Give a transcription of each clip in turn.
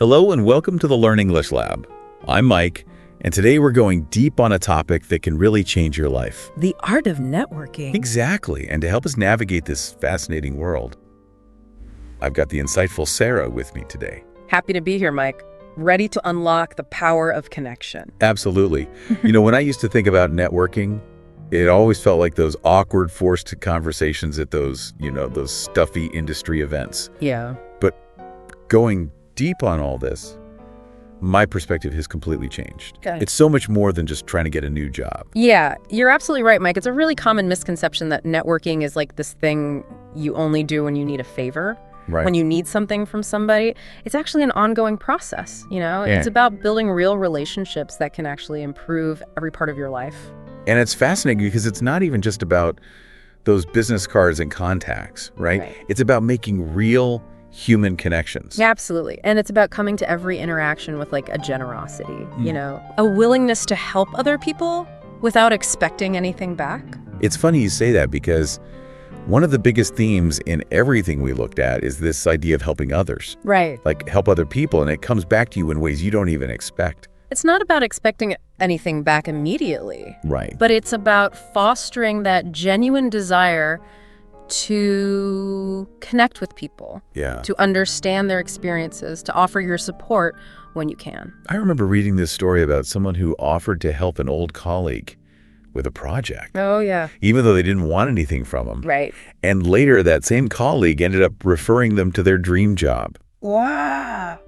Hello and welcome to the Learn English Lab. I'm Mike, and today we're going deep on a topic that can really change your life. The art of networking. Exactly, and to help us navigate this fascinating world, I've got the insightful Sarah with me today. Happy to be here, Mike. Ready to unlock the power of connection. Absolutely. When I used to think about networking, it always felt like those awkward, forced conversations at those stuffy industry events. Yeah. But going deep on all this, my perspective has completely changed. Okay. It's so much more than just trying to get a new job. Yeah, you're absolutely right, Mike. It's a really common misconception that networking is like this thing you only do when you need a favor. Right. When you need something from somebody. It's actually an ongoing process, Yeah. It's about building real relationships that can actually improve every part of your life. And it's fascinating because it's not even just about those business cards and contacts, right? It's about making real human connections. Yeah, absolutely. And it's about coming to every interaction with like a generosity, a willingness to help other people without expecting anything back. It's funny you say that because one of the biggest themes in everything we looked at is this idea of helping others. Right. Like help other people, and it comes back to you in ways you don't even expect. It's not about expecting anything back immediately. Right. But it's about fostering that genuine desire to connect with people. Yeah. To understand their experiences, to offer your support when you can. I remember reading this story about someone who offered to help an old colleague with a project. Oh, yeah. Even though they didn't want anything from him. Right. And later, that same colleague ended up referring them to their dream job. Wow.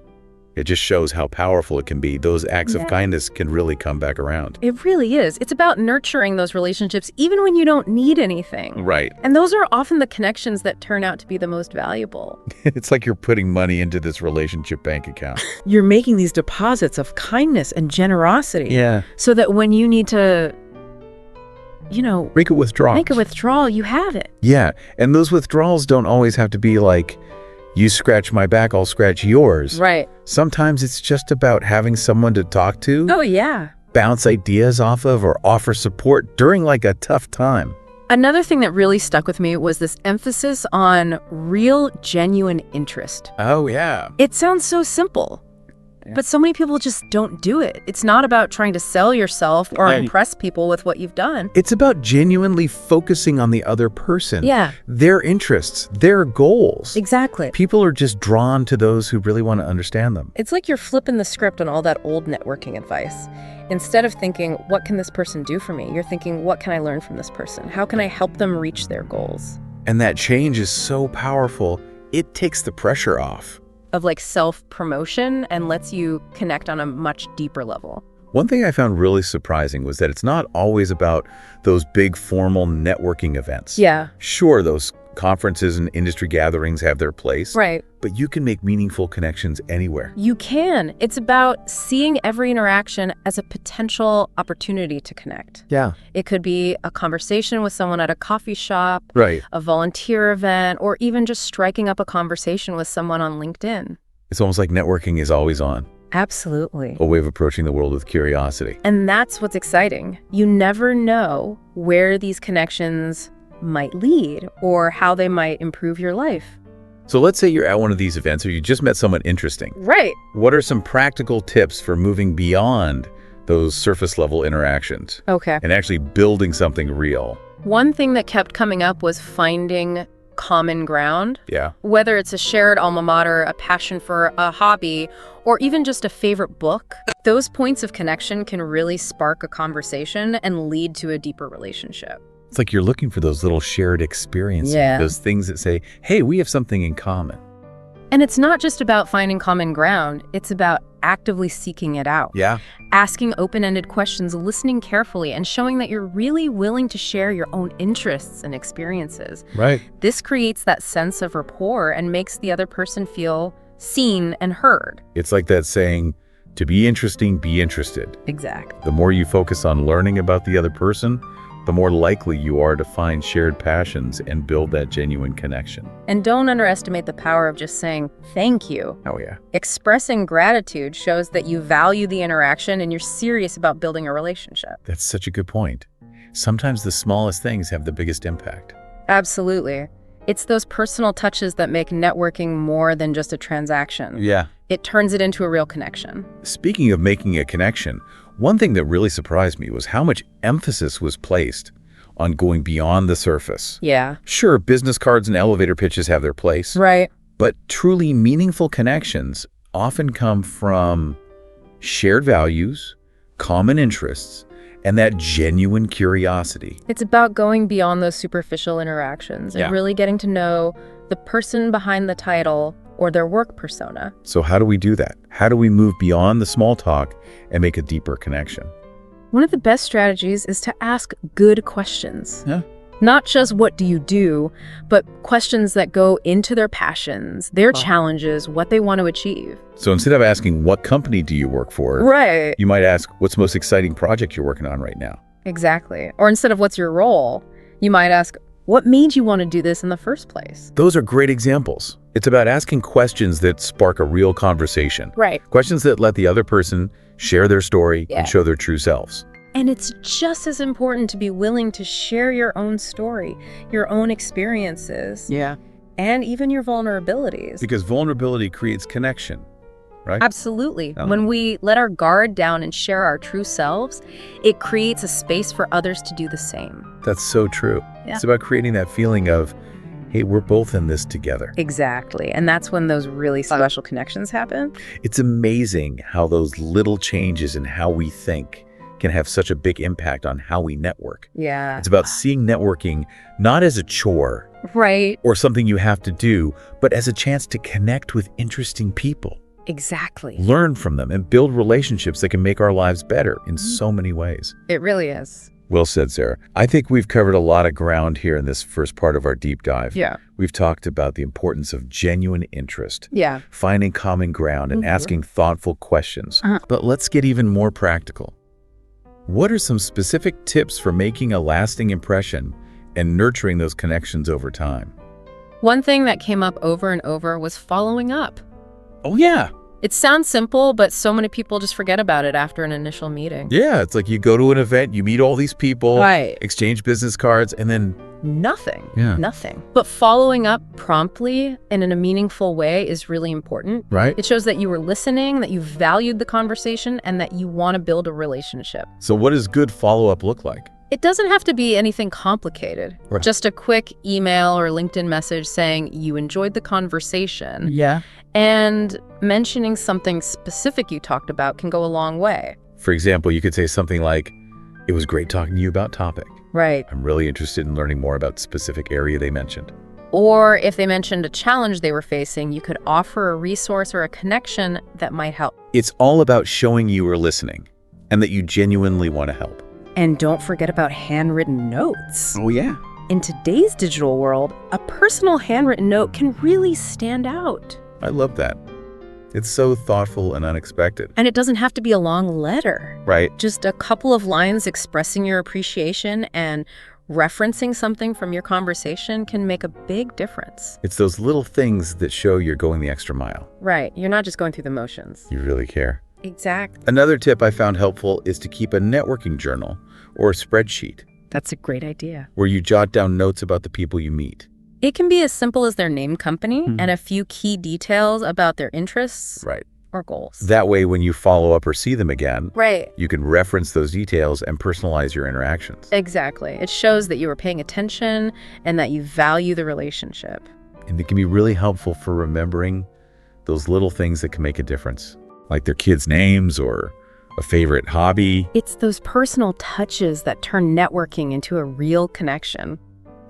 It just shows how powerful it can be. Those acts of kindness can really come back around. It really is. It's about nurturing those relationships even when you don't need anything. Right. And those are often the connections that turn out to be the most valuable. It's like you're putting money into this relationship bank account. You're making these deposits of kindness and generosity. Yeah. So that when you need to Make a withdrawal, you have it. Yeah. And those withdrawals don't always have to be like, you scratch my back, I'll scratch yours. Right. Sometimes it's just about having someone to talk to. Oh, yeah. Bounce ideas off of or offer support during like a tough time. Another thing that really stuck with me was this emphasis on real, genuine interest. Oh, yeah. It sounds so simple, but so many people just don't do it. It's not about trying to sell yourself or impress people with what you've done. It's about genuinely focusing on the other person. Yeah. Their interests, their goals. Exactly. People are just drawn to those who really want to understand them. It's like you're flipping the script on all that old networking advice. Instead of thinking, what can this person do for me? You're thinking, what can I learn from this person? How can I help them reach their goals? And that change is so powerful, it takes the pressure off. Of like self-promotion and lets you connect on a much deeper level. One thing I found really surprising was that it's not always about those big formal networking events. Yeah. Sure, those conferences and industry gatherings have their place. Right. But you can make meaningful connections anywhere. You can. It's about seeing every interaction as a potential opportunity to connect. Yeah. It could be a conversation with someone at a coffee shop, Right. a volunteer event, or even just striking up a conversation with someone on LinkedIn. It's almost like networking is always on. Absolutely. A way of approaching the world with curiosity. And that's what's exciting. You never know where these connections might lead or how they might improve your life. So let's say you're at one of these events or you just met someone interesting. Right. What are some practical tips for moving beyond those surface level interactions Okay. and actually building something real? One thing that kept coming up was finding common ground. Yeah. Whether it's a shared alma mater, a passion for a hobby, or even just a favorite book, those points of connection can really spark a conversation and lead to a deeper relationship. It's like you're looking for those little shared experiences, those things that say, hey, we have something in common. And it's not just about finding common ground, it's about actively seeking it out. Yeah. Asking open-ended questions, listening carefully, and showing that you're really willing to share your own interests and experiences. Right. This creates that sense of rapport and makes the other person feel seen and heard. It's like that saying, to be interesting, be interested. Exactly. The more you focus on learning about the other person, the more likely you are to find shared passions and build that genuine connection. And don't underestimate the power of just saying thank you. Oh, yeah. Expressing gratitude shows that you value the interaction and you're serious about building a relationship. That's such a good point. Sometimes the smallest things have the biggest impact. Absolutely. It's those personal touches that make networking more than just a transaction. Yeah. it turns it into a real connection. Speaking of making a connection, one thing that really surprised me was how much emphasis was placed on going beyond the surface. Yeah. Sure, business cards and elevator pitches have their place, Right. but truly meaningful connections often come from shared values, common interests, and that genuine curiosity. It's about going beyond those superficial interactions and really getting to know the person behind the title or their work persona. So how do we do that? How do we move beyond the small talk and make a deeper connection? One of the best strategies is to ask good questions. Yeah. Not just what do you do, but questions that go into their passions, their challenges, what they want to achieve. So instead of asking, what company do you work for? Right. You might ask, what's the most exciting project you're working on right now? Exactly. Or instead of what's your role, you might ask, what made you want to do this in the first place? Those are great examples. It's about asking questions that spark a real conversation. Right. Questions that let the other person share their story and show their true selves. And it's just as important to be willing to share your own story, your own experiences, and even your vulnerabilities. Because vulnerability creates connection, right? Absolutely. When we let our guard down and share our true selves, it creates a space for others to do the same. That's so true. Yeah. It's about creating that feeling of, hey, we're both in this together. Exactly. And that's when those really special connections happen. It's amazing how those little changes in how we think can have such a big impact on how we network. Yeah. It's about seeing networking not as a chore Right. or something you have to do, but as a chance to connect with interesting people, Exactly. learn from them, and build relationships that can make our lives better in so many ways. It really is. Well said, Sarah. I think we've covered a lot of ground here in this first part of our deep dive. Yeah. We've talked about the importance of genuine interest, Yeah. finding common ground, and asking thoughtful questions. But let's get even more practical. What are some specific tips for making a lasting impression and nurturing those connections over time? One thing that came up over and over was following up. Oh, yeah. It sounds simple, but so many people just forget about it after an initial meeting. Yeah, it's like you go to an event, you meet all these people, Right. exchange business cards, and then Nothing. Yeah. Nothing. But following up promptly and in a meaningful way is really important. right? It shows that you were listening, that you valued the conversation, and that you want to build a relationship. So what does good follow-up look like? It doesn't have to be anything complicated. Right. Just a quick email or LinkedIn message saying you enjoyed the conversation. Yeah. And mentioning something specific you talked about can go a long way. For example, you could say something like, it was great talking to you about topic. Right. I'm really interested in learning more about the specific area they mentioned. Or if they mentioned a challenge they were facing, you could offer a resource or a connection that might help. It's all about showing you are listening and that you genuinely want to help. And don't forget about handwritten notes. Oh, yeah. In today's digital world, a personal handwritten note can really stand out. I love that. It's so thoughtful and unexpected. And it doesn't have to be a long letter. Right. Just a couple of lines expressing your appreciation and referencing something from your conversation can make a big difference. It's those little things that show you're going the extra mile. Right. You're not just going through the motions. You really care. Exactly. Another tip I found helpful is to keep a networking journal or a spreadsheet That's a great idea. where you jot down notes about the people you meet. It can be as simple as their name, company, and a few key details about their interests Right. or goals. That way, when you follow up or see them again, Right. you can reference those details and personalize your interactions. Exactly. It shows that you were paying attention and that you value the relationship. And it can be really helpful for remembering those little things that can make a difference, like their kids' names or a favorite hobby. It's those personal touches that turn networking into a real connection.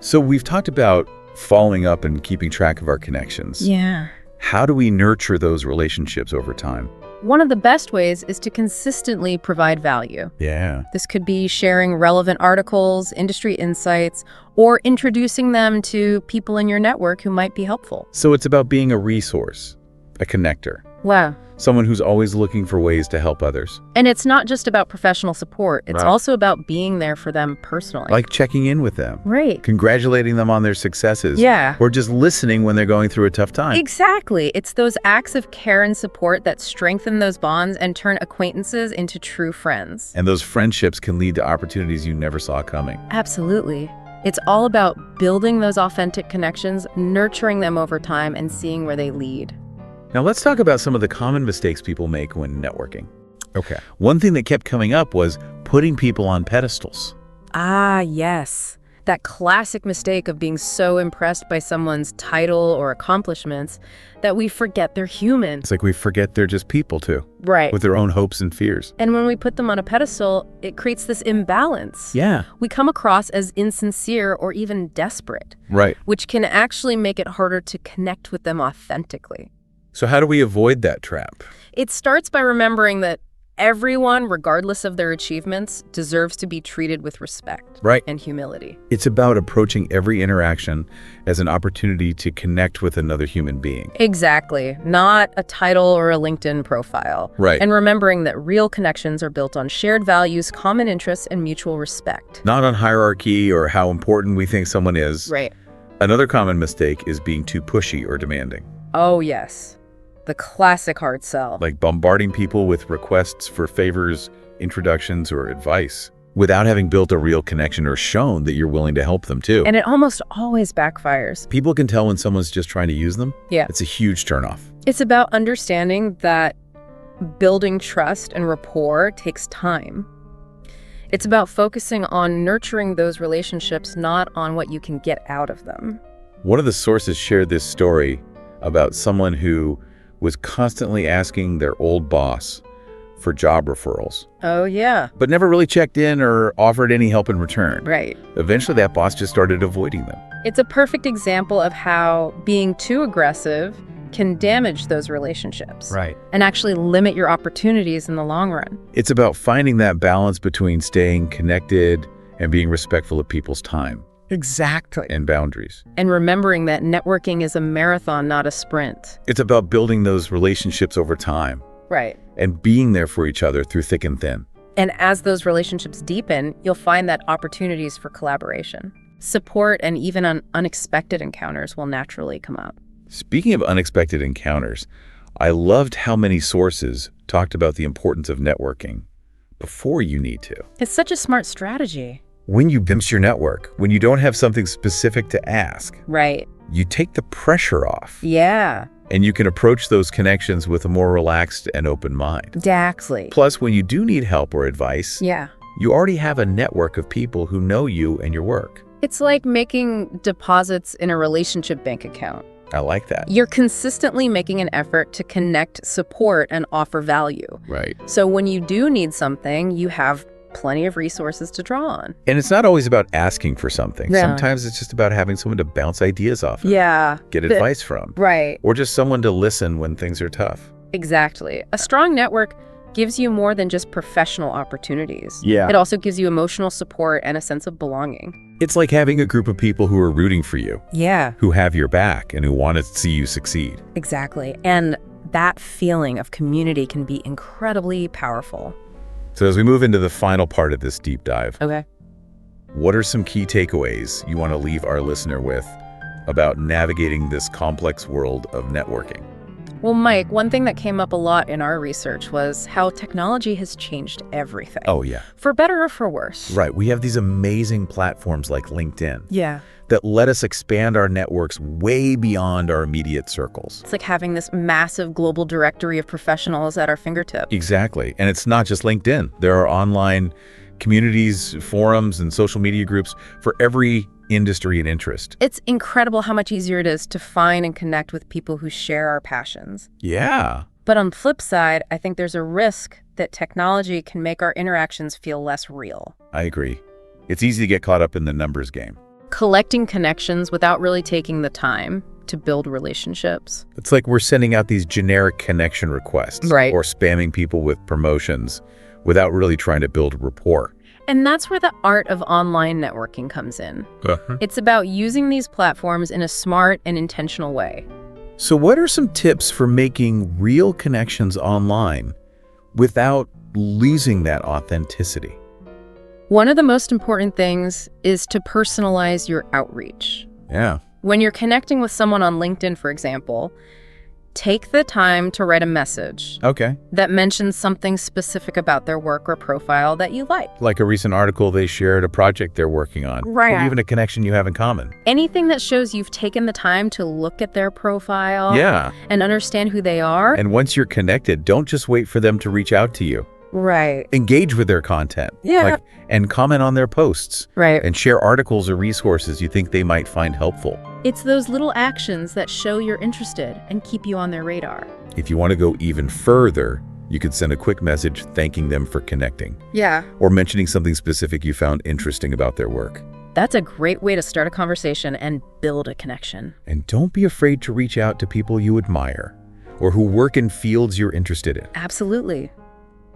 So we've talked about following up and keeping track of our connections. Yeah. How do we nurture those relationships over time? One of the best ways is to consistently provide value. Yeah. This could be sharing relevant articles, industry insights, or introducing them to people in your network who might be helpful. So it's about being a resource, a connector, Wow. someone who's always looking for ways to help others. And it's not just about professional support. It's Right. also about being there for them personally. Like checking in with them, Right. congratulating them on their successes, Yeah. or just listening when they're going through a tough time. Exactly. It's those acts of care and support that strengthen those bonds and turn acquaintances into true friends. And those friendships can lead to opportunities you never saw coming. Absolutely. It's all about building those authentic connections, nurturing them over time, and seeing where they lead. Now let's talk about some of the common mistakes people make when networking. Okay. One thing that kept coming up was putting people on pedestals. Ah, yes. That classic mistake of being so impressed by someone's title or accomplishments that we forget they're human. It's like we forget they're just people too, Right. with their own hopes and fears. And when we put them on a pedestal, it creates this imbalance. Yeah. We come across as insincere or even desperate, Right. which can actually make it harder to connect with them authentically. So how do we avoid that trap? It starts by remembering that everyone, regardless of their achievements, deserves to be treated with respect Right. and humility. It's about approaching every interaction as an opportunity to connect with another human being. Exactly. Not a title or a LinkedIn profile. Right. And remembering that real connections are built on shared values, common interests, and mutual respect. Not on hierarchy or how important we think someone is. Right. Another common mistake is being too pushy or demanding, Oh, yes. The classic hard sell. like bombarding people with requests for favors, introductions, or advice without having built a real connection or shown that you're willing to help them too. And it almost always backfires. People can tell when someone's just trying to use them. Yeah. It's a huge turnoff. It's about understanding that building trust and rapport takes time. It's about focusing on nurturing those relationships, not on what you can get out of them. One of the sources shared this story about someone who was constantly asking their old boss for job referrals, Oh, yeah. but never really checked in or offered any help in return. Right. Eventually, that boss just started avoiding them. It's a perfect example of how being too aggressive can damage those relationships. Right. And actually limit your opportunities in the long run. It's about finding that balance between staying connected and being respectful of people's time Exactly. and boundaries. And remembering that networking is a marathon, not a sprint. It's about building those relationships over time Right. and being there for each other through thick and thin. And as those relationships deepen, you'll find that opportunities for collaboration, support, and even unexpected encounters will naturally come up. Speaking of unexpected encounters, I loved how many sources talked about the importance of networking before you need to. It's such a smart strategy. When you glimpse your network, when you don't have something specific to ask, Right. you take the pressure off Yeah. and you can approach those connections with a more relaxed and open mind. Exactly. Plus, when you do need help or advice, Yeah. you already have a network of people who know you and your work. It's like making deposits in a relationship bank account. I like that. You're consistently making an effort to connect, support, and offer value. Right. So when you do need something, you have plenty of resources to draw on. And it's not always about asking for something. Yeah. Sometimes it's just about having someone to bounce ideas off of, Yeah. get advice from, Right. or just someone to listen when things are tough. Exactly. A strong network gives you more than just professional opportunities. Yeah. It also gives you emotional support and a sense of belonging. It's like having a group of people who are rooting for you, Yeah, who have your back, and who want to see you succeed. exactly. And that feeling of community can be incredibly powerful. So as we move into the final part of this deep dive, Okay. what are some key takeaways you want to leave our listener with about navigating this complex world of networking? Well, Mike, one thing that came up a lot in our research was how technology has changed everything. Oh, yeah. For better or for worse. Right. We have these amazing platforms like LinkedIn Yeah. that let us expand our networks way beyond our immediate circles. It's like having this massive global directory of professionals at our fingertips. Exactly. And it's not just LinkedIn. There are online communities, forums, and social media groups for every industry and interest. It's incredible how much easier it is to find and connect with people who share our passions. Yeah. But on the flip side, I think there's a risk that technology can make our interactions feel less real. I agree. It's easy to get caught up in the numbers game. Collecting connections without really taking the time to build relationships. It's like we're sending out these generic connection requests. Right. Or spamming people with promotions without really trying to build rapport. And that's where the art of online networking comes in. It's about using these platforms in a smart and intentional way. So what are some tips for making real connections online without losing that authenticity? One of the most important things is to personalize your outreach. Yeah. When you're connecting with someone on LinkedIn, for example, Take the time to write a message Okay. that mentions something specific about their work or profile that you like. Like a recent article they shared, a project they're working on, Right. or even a connection you have in common. Anything that shows you've taken the time to look at their profile Yeah. and understand who they are. And once you're connected, don't just wait for them to reach out to you. Right. Engage with their content. Yeah. And comment on their posts. Right. And share articles or resources you think they might find helpful. It's those little actions that show you're interested and keep you on their radar. If you want to go even further, you could send a quick message thanking them for connecting, Yeah. or mentioning something specific you found interesting about their work. That's a great way to start a conversation and build a connection. And don't be afraid to reach out to people you admire or who work in fields you're interested in. Absolutely.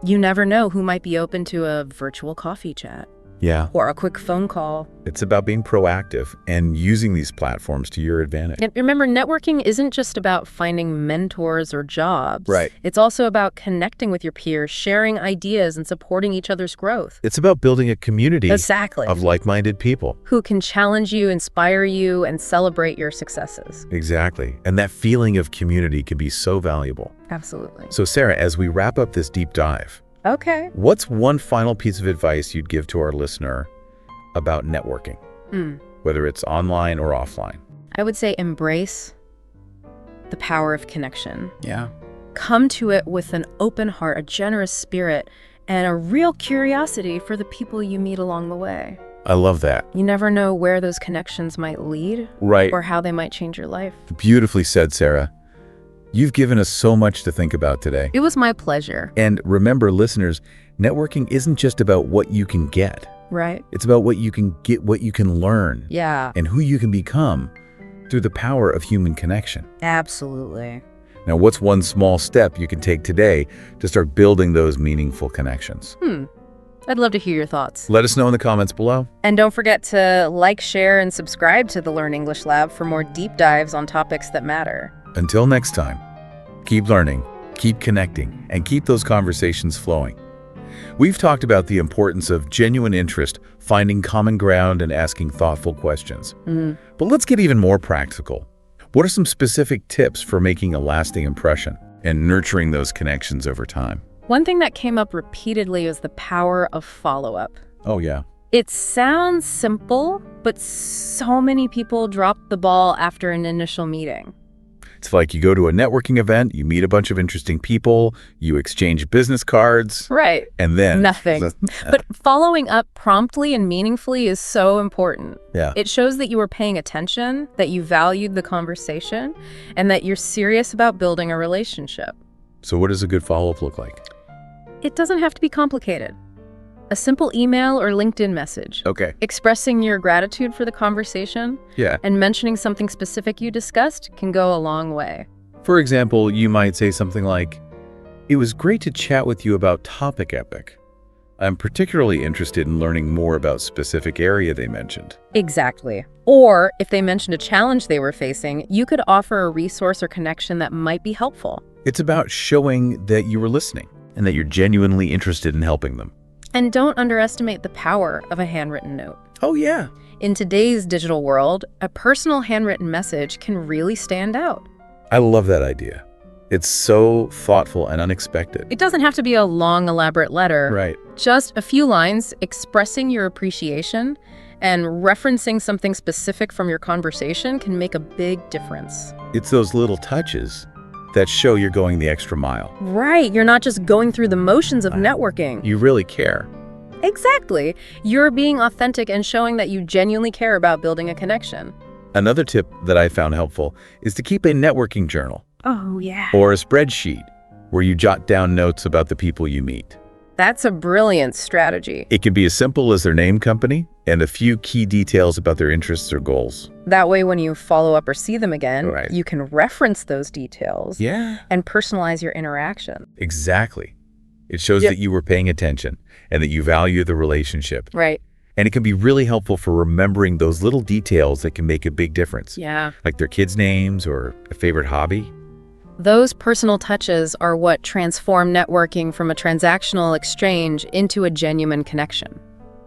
You never know who might be open to a virtual coffee chat Yeah. or a quick phone call. It's about being proactive and using these platforms to your advantage. And remember, networking isn't just about finding mentors or jobs. Right. It's also about connecting with your peers, sharing ideas, and supporting each other's growth. It's about building a community Exactly. of like-minded people. Who can challenge you, inspire you, and celebrate your successes. Exactly. And that feeling of community can be so valuable. Absolutely. So Sarah, as we wrap up this deep dive, Okay. what's one final piece of advice you'd give to our listener about networking, whether it's online or offline? I would say embrace the power of connection. Yeah. Come to it with an open heart, a generous spirit, and a real curiosity for the people you meet along the way. I love that. You never know where those connections might lead Right. or how they might change your life. Beautifully said, Sarah. You've given us so much to think about today. It was my pleasure. And remember, listeners, networking isn't just about what you can get. Right? It's about what you can get, what you can learn, Yeah, and who you can become through the power of human connection. absolutely. Now, what's one small step you can take today to start building those meaningful connections? I'd love to hear your thoughts. Let us know in the comments below. And don't forget to like, share, and subscribe to the Learn English Lab for more deep dives on topics that matter. Until next time, keep learning, keep connecting, and keep those conversations flowing. We've talked about the importance of genuine interest, finding common ground, and asking thoughtful questions. But let's get even more practical. What are some specific tips for making a lasting impression and nurturing those connections over time? One thing that came up repeatedly is the power of follow-up. Oh, yeah. It sounds simple, but so many people drop the ball after an initial meeting. It's like you go to a networking event, you meet a bunch of interesting people, you exchange business cards, Right. and then Nothing. But following up promptly and meaningfully is so important. Yeah. It shows that you were paying attention, that you valued the conversation, and that you're serious about building a relationship. So what does a good follow-up look like? It doesn't have to be complicated. A simple email or LinkedIn message, Okay. expressing your gratitude for the conversation Yeah. and mentioning something specific you discussed can go a long way. For example, you might say something like, "It was great to chat with you about topic epic. I'm particularly interested in learning more about specific area they mentioned." Exactly. Or if they mentioned a challenge they were facing, you could offer a resource or connection that might be helpful. It's about showing that you were listening and that you're genuinely interested in helping them. And don't underestimate the power of a handwritten note. Oh, yeah. In today's digital world, a personal handwritten message can really stand out. I love that idea. It's so thoughtful and unexpected. It doesn't have to be a long, elaborate letter. Right. Just a few lines expressing your appreciation and referencing something specific from your conversation can make a big difference. It's those little touches that show you're going the extra mile. Right. You're not just going through the motions of networking. You really care. Exactly. You're being authentic and showing that you genuinely care about building a connection. Another tip that I found helpful is to keep a networking journal Oh, yeah. or a spreadsheet where you jot down notes about the people you meet. That's a brilliant strategy. It can be as simple as their name, company, and a few key details about their interests or goals. That way, when you follow up or see them again, Right. you can reference those details Yeah. and personalize your interaction. Exactly. It shows Yep. that you were paying attention and that you value the relationship. Right. And it can be really helpful for remembering those little details that can make a big difference, Yeah. like their kids' names or a favorite hobby. Those personal touches are what transform networking from a transactional exchange into a genuine connection.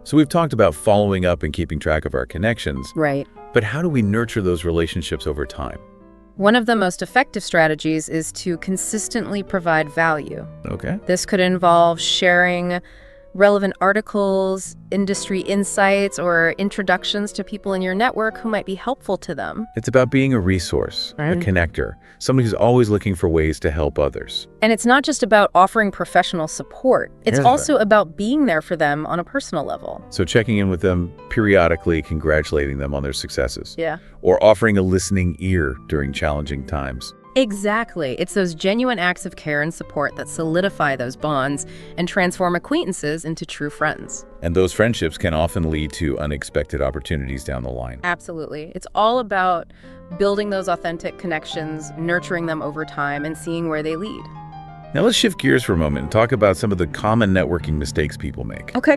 So we've talked about following up and keeping track of our connections, Right. but how do we nurture those relationships over time? One of the most effective strategies is to consistently provide value. Okay. This could involve sharing relevant articles, industry insights, or introductions to people in your network who might be helpful to them. It's about being a resource, a connector, somebody who's always looking for ways to help others. And it's not just about offering professional support. It's also about being there for them on a personal level. So checking in with them periodically, congratulating them on their successes. Yeah. Or offering a listening ear during challenging times. Exactly. It's those genuine acts of care and support that solidify those bonds and transform acquaintances into true friends. And those friendships can often lead to unexpected opportunities down the line. Absolutely. It's all about building those authentic connections, nurturing them over time, and seeing where they lead. Now let's shift gears for a moment and talk about some of the common networking mistakes people make. Okay.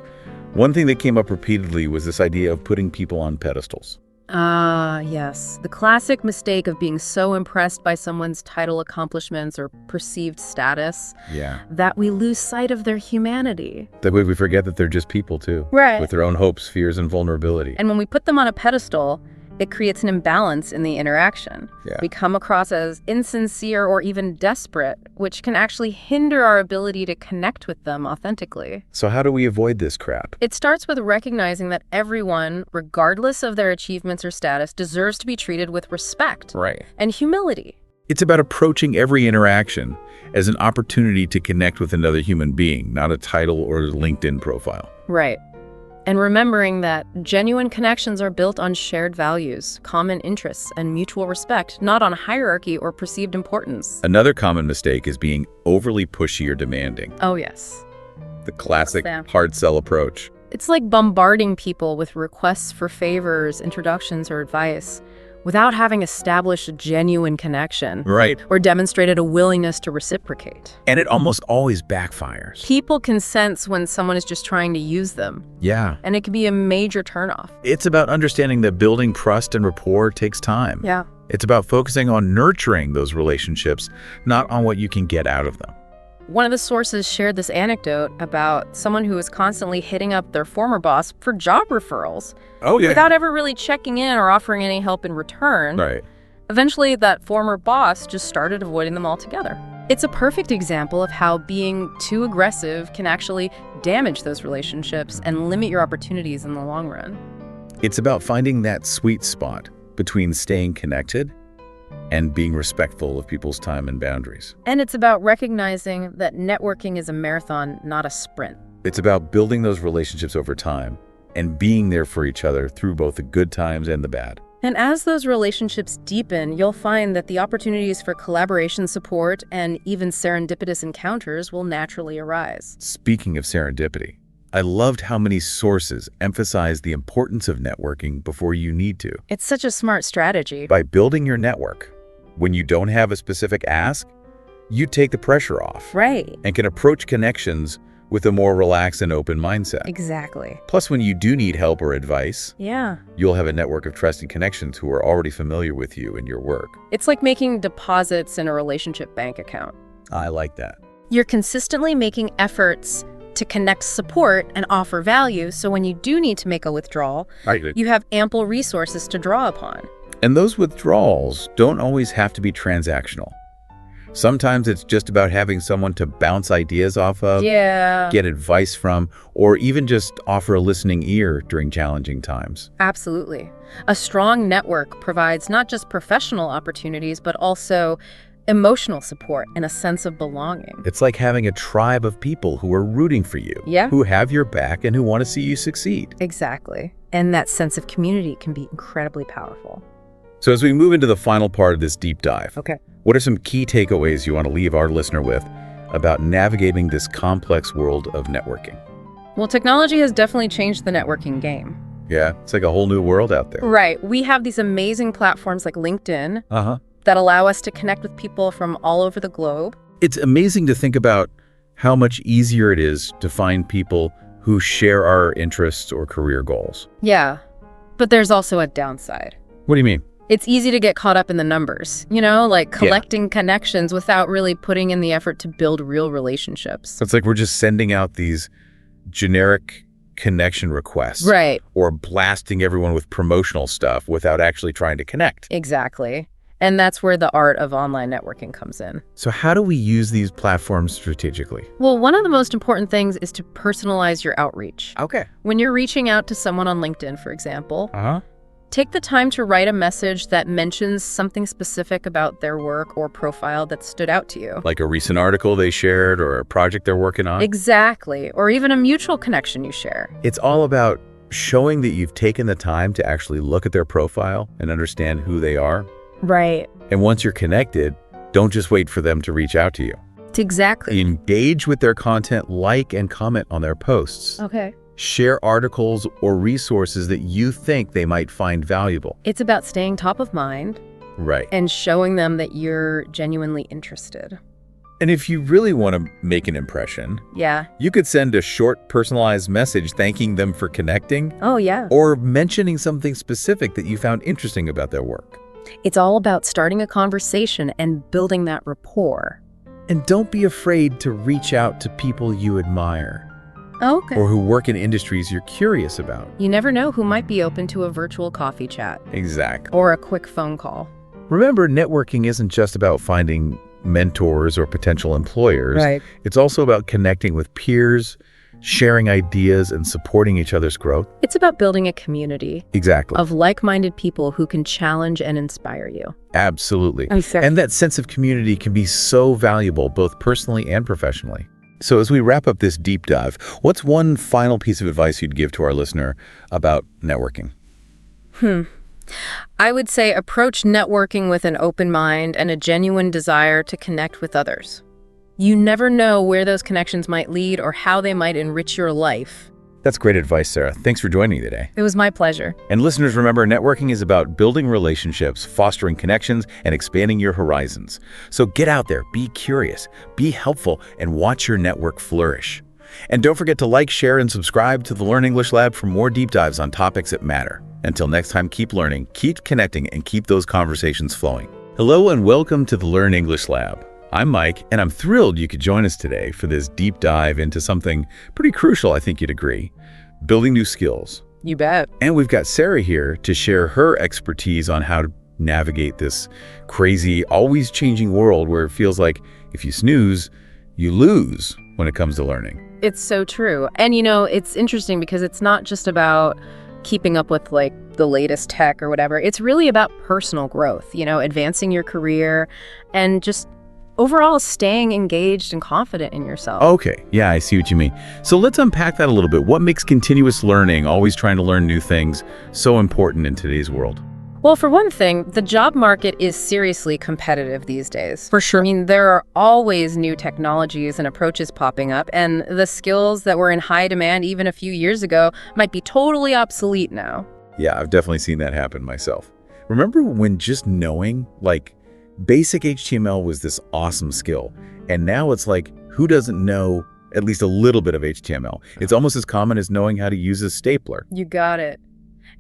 One thing that came up repeatedly was this idea of putting people on pedestals. Yes. The classic mistake of being so impressed by someone's title, accomplishments, or perceived status that we lose sight of their humanity. That way we forget that they're just people too. Right. With their own hopes, fears, and vulnerability. And when we put them on a pedestal, it creates an imbalance in the interaction. We come across as insincere or even desperate, which can actually hinder our ability to connect with them authentically. So how do we avoid this crap? It starts with recognizing that everyone, regardless of their achievements or status, deserves to be treated with respect and humility. It's about approaching every interaction as an opportunity to connect with another human being, not a title or a LinkedIn profile. Right. And remembering that genuine connections are built on shared values, common interests, and mutual respect, not on hierarchy or perceived importance. Another common mistake is being overly pushy or demanding. Oh, yes. The classic hard sell approach. It's like bombarding people with requests for favors, introductions, or advice without having established a genuine connection. Right. Or demonstrated a willingness to reciprocate. And it almost always backfires. People can sense when someone is just trying to use them. Yeah. And it can be a major turnoff. It's about understanding that building trust and rapport takes time. Yeah. It's about focusing on nurturing those relationships, not on what you can get out of them. One of the sources shared this anecdote about someone who was constantly hitting up their former boss for job referrals. Oh, yeah. Without ever really checking in or offering any help in return. Right. Eventually, that former boss just started avoiding them altogether. It's a perfect example of how being too aggressive can actually damage those relationships and limit your opportunities in the long run. It's about finding that sweet spot between staying connected and being respectful of people's time and boundaries. And it's about recognizing that networking is a marathon, not a sprint. It's about building those relationships over time and being there for each other through both the good times and the bad. And as those relationships deepen, you'll find that the opportunities for collaboration, support, and even serendipitous encounters will naturally arise. Speaking of serendipity, I loved how many sources emphasize the importance of networking before you need to. It's such a smart strategy. By building your network, when you don't have a specific ask, you take the pressure off. Right. And can approach connections with a more relaxed and open mindset. Exactly. Plus, when you do need help or advice, you'll have a network of trusted connections who are already familiar with you and your work. It's like making deposits in a relationship bank account. I like that. You're consistently making efforts to connect, support, and offer value, so when you do need to make a withdrawal, you have ample resources to draw upon. And those withdrawals don't always have to be transactional. Sometimes it's just about having someone to bounce ideas off of, get advice from, or even just offer a listening ear during challenging times. Absolutely. A strong network provides not just professional opportunities, but also emotional support and a sense of belonging. It's like having a tribe of people who are rooting for you, who have your back and who want to see you succeed. Exactly. And that sense of community can be incredibly powerful. So as we move into the final part of this deep dive, okay, what are some key takeaways you want to leave our listener with about navigating this complex world of networking? Well, technology has definitely changed the networking game. Yeah, it's like a whole new world out there. Right. We have these amazing platforms like LinkedIn that allow us to connect with people from all over the globe. It's amazing to think about how much easier it is to find people who share our interests or career goals. Yeah, but there's also a downside. What do you mean? It's easy to get caught up in the numbers, like collecting connections without really putting in the effort to build real relationships. It's like we're just sending out these generic connection requests. Right. Or blasting everyone with promotional stuff without actually trying to connect. Exactly. And that's where the art of online networking comes in. So how do we use these platforms strategically? Well, one of the most important things is to personalize your outreach. Okay. When you're reaching out to someone on LinkedIn, for example, Uh-huh. take the time to write a message that mentions something specific about their work or profile that stood out to you. Like a recent article they shared or a project they're working on? Exactly. Or even a mutual connection you share. It's all about showing that you've taken the time to actually look at their profile and understand who they are. Right. And once you're connected, don't just wait for them to reach out to you. Exactly. Engage with their content, like and comment on their posts. Okay. Share articles or resources that you think they might find valuable. It's about staying top of mind Right. and showing them that you're genuinely interested. And if you really want to make an impression, Yeah. you could send a short personalized message thanking them for connecting Oh, yeah. or mentioning something specific that you found interesting about their work. It's all about starting a conversation and building that rapport. And don't be afraid to reach out to people you admire Okay. or who work in industries you're curious about. You never know who might be open to a virtual coffee chat Exactly. or a quick phone call. Remember, networking isn't just about finding mentors or potential employers. Right. It's also about connecting with peers, sharing ideas, and supporting each other's growth. It's about building a community Exactly. of like-minded people who can challenge and inspire you. Absolutely. Okay. And that sense of community can be so valuable, both personally and professionally. So as we wrap up this deep dive, what's one final piece of advice you'd give to our listener about networking? I would say approach networking with an open mind and a genuine desire to connect with others. You never know where those connections might lead or how they might enrich your life. That's great advice, Sarah. Thanks for joining me today. It was my pleasure. And listeners, remember, networking is about building relationships, fostering connections, and expanding your horizons. So get out there, be curious, be helpful, and watch your network flourish. And don't forget to like, share, and subscribe to the Learn English Lab for more deep dives on topics that matter. Until next time, keep learning, keep connecting, and keep those conversations flowing. Hello and welcome to the Learn English Lab. I'm Mike, and I'm thrilled you could join us today for this deep dive into something pretty crucial, I think you'd agree, building new skills. You bet. And we've got Sarah here to share her expertise on how to navigate this crazy, always changing world where it feels like if you snooze, you lose when it comes to learning. It's so true. And it's interesting because it's not just about keeping up with like the latest tech or whatever. It's really about personal growth, advancing your career and just overall staying engaged and confident in yourself. Okay, yeah, I see what you mean. So let's unpack that a little bit. What makes continuous learning, always trying to learn new things, so important in today's world? Well, for one thing, the job market is seriously competitive these days. For sure. I mean, there are always new technologies and approaches popping up, and the skills that were in high demand even a few years ago might be totally obsolete now. Yeah, I've definitely seen that happen myself. Remember when just knowing, like, basic HTML was this awesome skill, and now it's like, who doesn't know at least a little bit of HTML? It's almost as common as knowing how to use a stapler. You got it.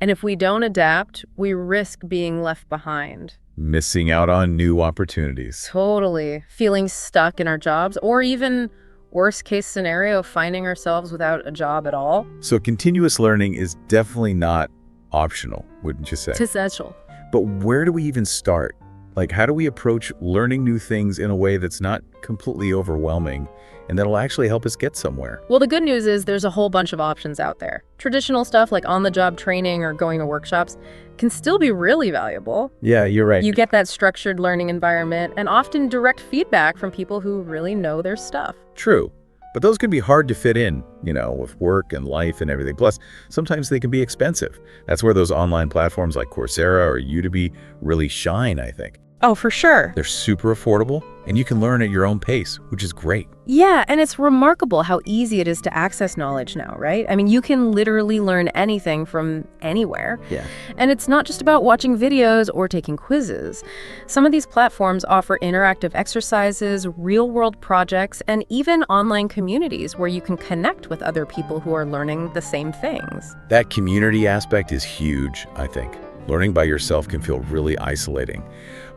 And if we don't adapt, we risk being left behind. Missing out on new opportunities. Totally. Feeling stuck in our jobs, or even worst case scenario, finding ourselves without a job at all. So continuous learning is definitely not optional, wouldn't you say? It's essential. But where do we even start? Like, how do we approach learning new things in a way that's not completely overwhelming and that'll actually help us get somewhere? Well, the good news is there's a whole bunch of options out there. Traditional stuff like on-the-job training or going to workshops can still be really valuable. Yeah, you're right. You get that structured learning environment and often direct feedback from people who really know their stuff. True. But those can be hard to fit in, with work and life and everything. Plus, sometimes they can be expensive. That's where those online platforms like Coursera or Udemy really shine, I think. Oh, for sure. They're super affordable, and you can learn at your own pace, which is great. Yeah, and it's remarkable how easy it is to access knowledge now, right? I mean, you can literally learn anything from anywhere. Yeah. And it's not just about watching videos or taking quizzes. Some of these platforms offer interactive exercises, real-world projects, and even online communities where you can connect with other people who are learning the same things. That community aspect is huge, I think. Learning by yourself can feel really isolating.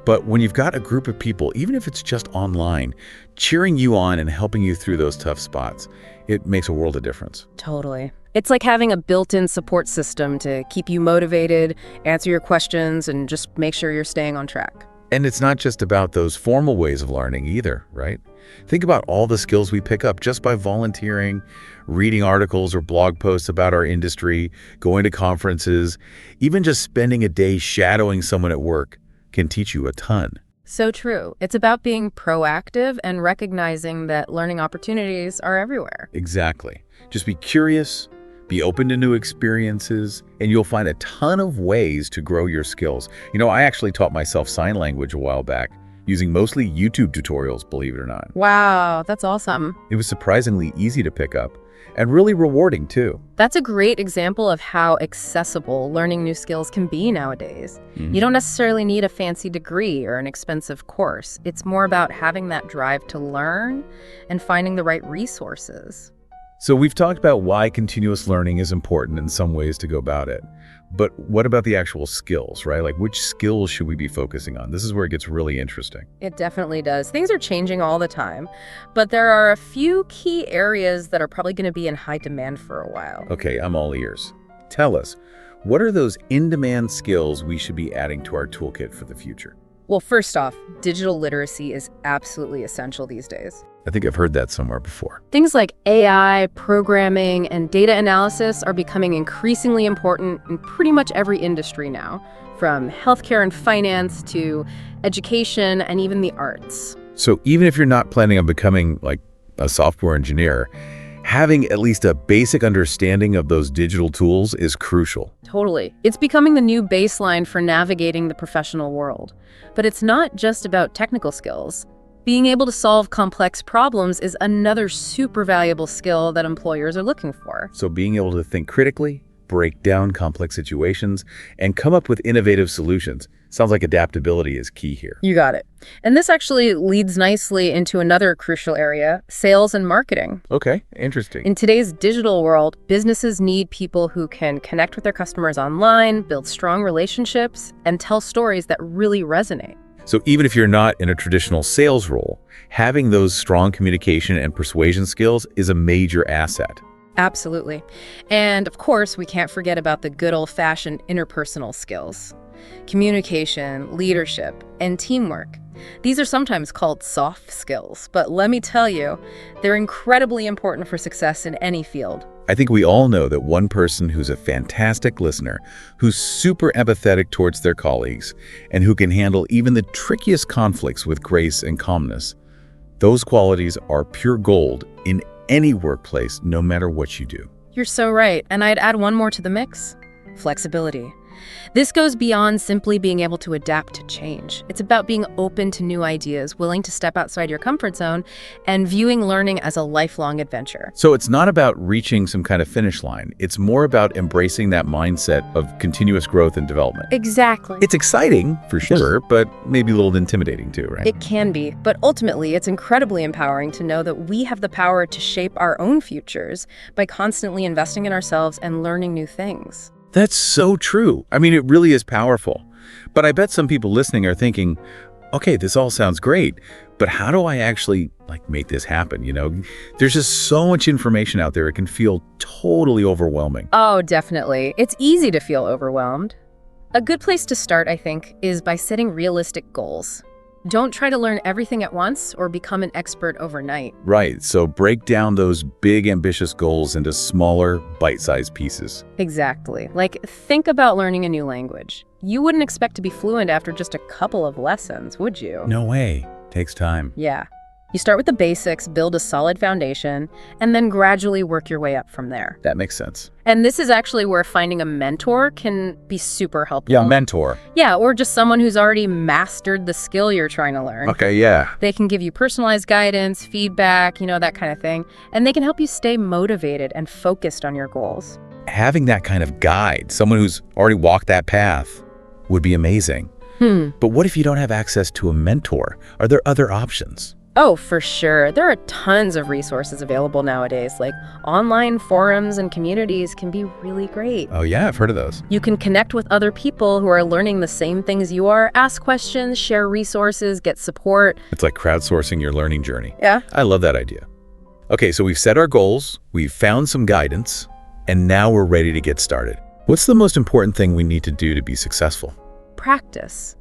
But when you've got a group of people, even if it's just online, cheering you on and helping you through those tough spots, it makes a world of difference. Totally. It's like having a built-in support system to keep you motivated, answer your questions, and just make sure you're staying on track. And it's not just about those formal ways of learning either, right? Think about all the skills we pick up just by volunteering, reading articles or blog posts about our industry, going to conferences, even just spending a day shadowing someone at work can teach you a ton. So true. It's about being proactive and recognizing that learning opportunities are everywhere. Exactly. Just be curious, be open to new experiences, and you'll find a ton of ways to grow your skills. I actually taught myself sign language a while back, using mostly YouTube tutorials, believe it or not. Wow, that's awesome. It was surprisingly easy to pick up and really rewarding too. That's a great example of how accessible learning new skills can be nowadays. You don't necessarily need a fancy degree or an expensive course. It's more about having that drive to learn and finding the right resources. So we've talked about why continuous learning is important in some ways to go about it. But what about the actual skills, right? Like, which skills should we be focusing on? This is where it gets really interesting. It definitely does. Things are changing all the time, but there are a few key areas that are probably going to be in high demand for a while. Okay, I'm all ears. Tell us, what are those in-demand skills we should be adding to our toolkit for the future? Well, first off, digital literacy is absolutely essential these days. I think I've heard that somewhere before. Things like AI, programming, and data analysis are becoming increasingly important in pretty much every industry now, from healthcare and finance to education and even the arts. So even if you're not planning on becoming like a software engineer, having at least a basic understanding of those digital tools is crucial. Totally. It's becoming the new baseline for navigating the professional world. But it's not just about technical skills. Being able to solve complex problems is another super valuable skill that employers are looking for. So being able to think critically, break down complex situations, and come up with innovative solutions. Sounds like adaptability is key here. You got it. And this actually leads nicely into another crucial area, sales and marketing. Okay, interesting. In today's digital world, businesses need people who can connect with their customers online, build strong relationships, and tell stories that really resonate. So even if you're not in a traditional sales role, having those strong communication and persuasion skills is a major asset. Absolutely. And of course, we can't forget about the good old-fashioned interpersonal skills. Communication, leadership, and teamwork. These are sometimes called soft skills, but let me tell you, they're incredibly important for success in any field. I think we all know that one person who's a fantastic listener, who's super empathetic towards their colleagues, and who can handle even the trickiest conflicts with grace and calmness, those qualities are pure gold in any workplace, no matter what you do. You're so right. And I'd add one more to the mix: flexibility. This goes beyond simply being able to adapt to change. It's about being open to new ideas, willing to step outside your comfort zone, and viewing learning as a lifelong adventure. So it's not about reaching some kind of finish line. It's more about embracing that mindset of continuous growth and development. Exactly. It's exciting, for sure, but maybe a little intimidating too, right? It can be, but ultimately it's incredibly empowering to know that we have the power to shape our own futures by constantly investing in ourselves and learning new things. That's so true. I mean, it really is powerful. But I bet some people listening are thinking, okay, this all sounds great, but how do I actually make this happen? There's just so much information out there. It can feel totally overwhelming. Oh, definitely. It's easy to feel overwhelmed. A good place to start, I think, is by setting realistic goals. Don't try to learn everything at once or become an expert overnight. Right. So break down those big, ambitious goals into smaller, bite-sized pieces. Exactly. Think about learning a new language. You wouldn't expect to be fluent after just a couple of lessons, would you? No way. Takes time. Yeah. You start with the basics, build a solid foundation, and then gradually work your way up from there. That makes sense. And this is actually where finding a mentor can be super helpful. Yeah, mentor. Yeah, or just someone who's already mastered the skill you're trying to learn. Okay, yeah. They can give you personalized guidance, feedback, that kind of thing. And they can help you stay motivated and focused on your goals. Having that kind of guide, someone who's already walked that path, would be amazing. But what if you don't have access to a mentor? Are there other options? Oh, for sure. There are tons of resources available nowadays, online forums and communities can be really great. Oh yeah, I've heard of those. You can connect with other people who are learning the same things you are, ask questions, share resources, get support. It's like crowdsourcing your learning journey. Yeah. I love that idea. Okay, so we've set our goals, we've found some guidance, and now we're ready to get started. What's the most important thing we need to do to be successful? Practice.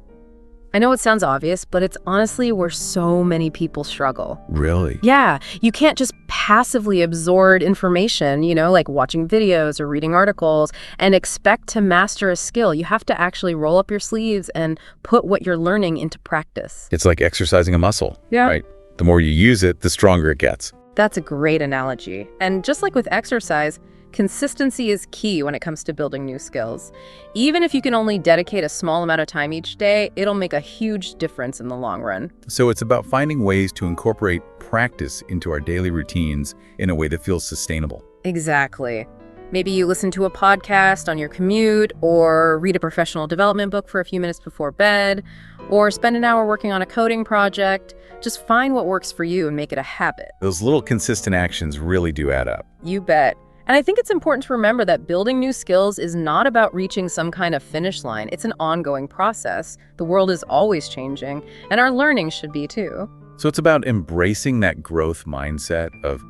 I know it sounds obvious, but it's honestly where so many people struggle. Really? Yeah, you can't just passively absorb information, like watching videos or reading articles, and expect to master a skill. You have to actually roll up your sleeves and put what you're learning into practice. It's like exercising a muscle, Yeah. right? The more you use it, the stronger it gets. That's a great analogy. And just like with exercise, consistency is key when it comes to building new skills. Even if you can only dedicate a small amount of time each day, it'll make a huge difference in the long run. So it's about finding ways to incorporate practice into our daily routines in a way that feels sustainable. Exactly. Maybe you listen to a podcast on your commute, or read a professional development book for a few minutes before bed, or spend an hour working on a coding project. Just find what works for you and make it a habit. Those little consistent actions really do add up. You bet. And I think it's important to remember that building new skills is not about reaching some kind of finish line. It's an ongoing process. The world is always changing, and our learning should be too. So it's about embracing that growth mindset of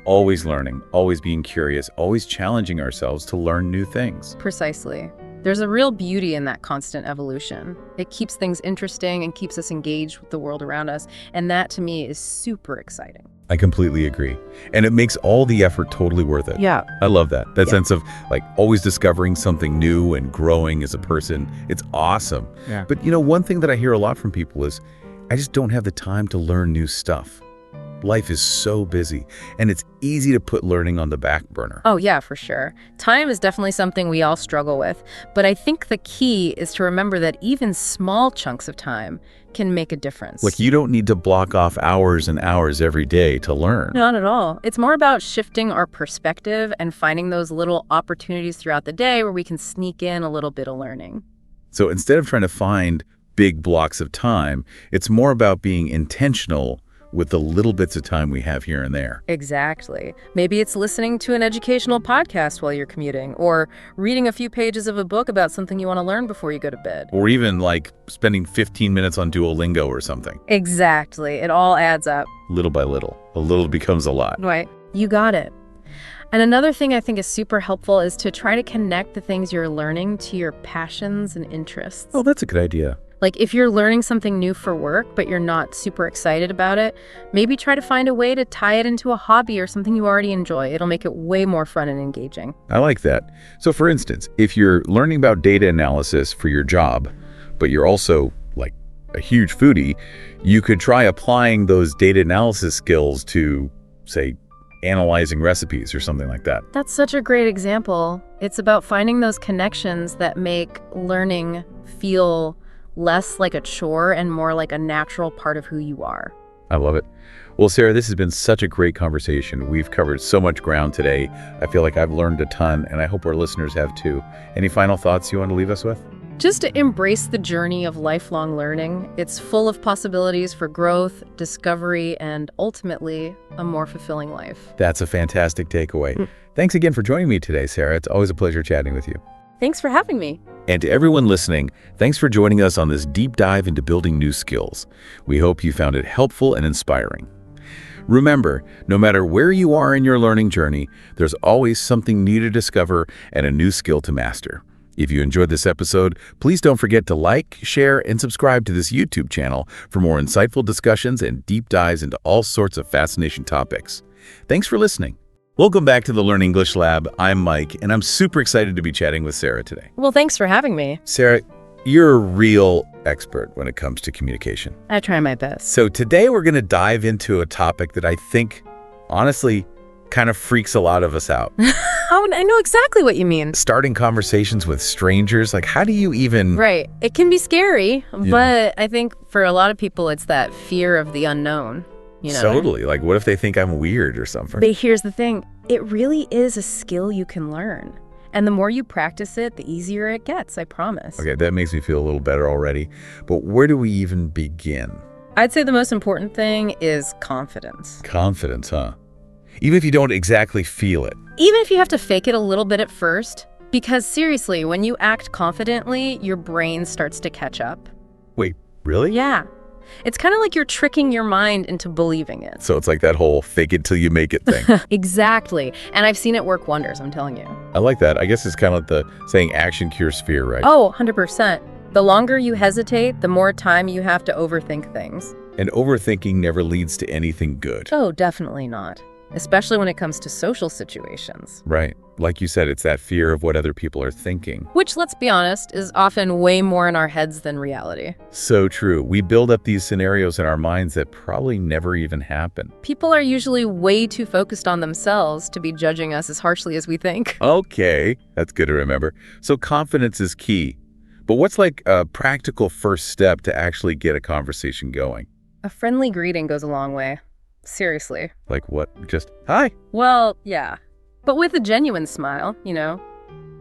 always learning, always being curious, always challenging ourselves to learn new things. Precisely. There's a real beauty in that constant evolution. It keeps things interesting and keeps us engaged with the world around us, and that to me is super exciting. I completely agree. And it makes all the effort totally worth it. Yeah. I love that. That sense of like always discovering something new and growing as a person. It's awesome. Yeah. But one thing that I hear a lot from people is, I just don't have the time to learn new stuff. Life is so busy, and it's easy to put learning on the back burner. Oh, yeah, for sure. Time is definitely something we all struggle with, but I think the key is to remember that even small chunks of time can make a difference. Like, you don't need to block off hours and hours every day to learn. Not at all. It's more about shifting our perspective and finding those little opportunities throughout the day where we can sneak in a little bit of learning. So instead of trying to find big blocks of time, it's more about being intentional with the little bits of time we have here and there. Exactly. Maybe it's listening to an educational podcast while you're commuting, or reading a few pages of a book about something you want to learn before you go to bed. Or even like spending 15 minutes on Duolingo or something. Exactly. It all adds up. Little by little. A little becomes a lot. Right. You got it. And another thing I think is super helpful is to try to connect the things you're learning to your passions and interests. Oh, that's a good idea. Like if you're learning something new for work, but you're not super excited about it, maybe try to find a way to tie it into a hobby or something you already enjoy. It'll make it way more fun and engaging. I like that. So for instance, if you're learning about data analysis for your job, but you're also like a huge foodie, you could try applying those data analysis skills to, say, analyzing recipes or something like that. That's such a great example. It's about finding those connections that make learning feel less like a chore and more like a natural part of who you are. I love it. Well, Sarah, this has been such a great conversation. We've covered so much ground today. I feel like I've learned a ton, and I hope our listeners have too. Any final thoughts you want to leave us with? Just to embrace the journey of lifelong learning. It's full of possibilities for growth, discovery, and ultimately a more fulfilling life. That's a fantastic takeaway. Thanks again for joining me today, Sarah. It's always a pleasure chatting with you. Thanks for having me. And to everyone listening, thanks for joining us on this deep dive into building new skills. We hope you found it helpful and inspiring. Remember, no matter where you are in your learning journey, there's always something new to discover and a new skill to master. If you enjoyed this episode, please don't forget to like, share, and subscribe to this YouTube channel for more insightful discussions and deep dives into all sorts of fascinating topics. Thanks for listening. Welcome back to the Learn English Lab. I'm Mike, and I'm super excited to be chatting with Sarah today. Well, thanks for having me. Sarah, you're a real expert when it comes to communication. I try my best. So today we're going to dive into a topic that I think, honestly, kind of freaks a lot of us out. Oh, I know exactly what you mean. Starting conversations with strangers, like how do you even... Right. It can be scary, but I think for a lot of people, it's that fear of the unknown. You know? Totally. Like, what if they think I'm weird or something? But here's the thing. It really is a skill you can learn. And the more you practice it, the easier it gets, I promise. Okay, that makes me feel a little better already. But where do we even begin? I'd say the most important thing is confidence. Confidence, huh? Even if you don't exactly feel it. Even if you have to fake it a little bit at first. Because seriously, when you act confidently, your brain starts to catch up. Wait, really? Yeah. It's kind of like you're tricking your mind into believing it. So it's like that whole fake it till you make it thing. Exactly. And I've seen it work wonders, I'm telling you. I like that. I guess it's kind of like the saying action cures fear, right? Oh, 100%. The longer you hesitate, the more time you have to overthink things. And overthinking never leads to anything good. Oh, definitely not. Especially when it comes to social situations. Right. Like you said, it's that fear of what other people are thinking. Which, let's be honest, is often way more in our heads than reality. So true. We build up these scenarios in our minds that probably never even happen. People are usually way too focused on themselves to be judging us as harshly as we think. Okay, that's good to remember. So confidence is key. But what's like a practical first step to actually get a conversation going? A friendly greeting goes a long way. Seriously. Like what? Just, hi. Well, yeah. But with a genuine smile,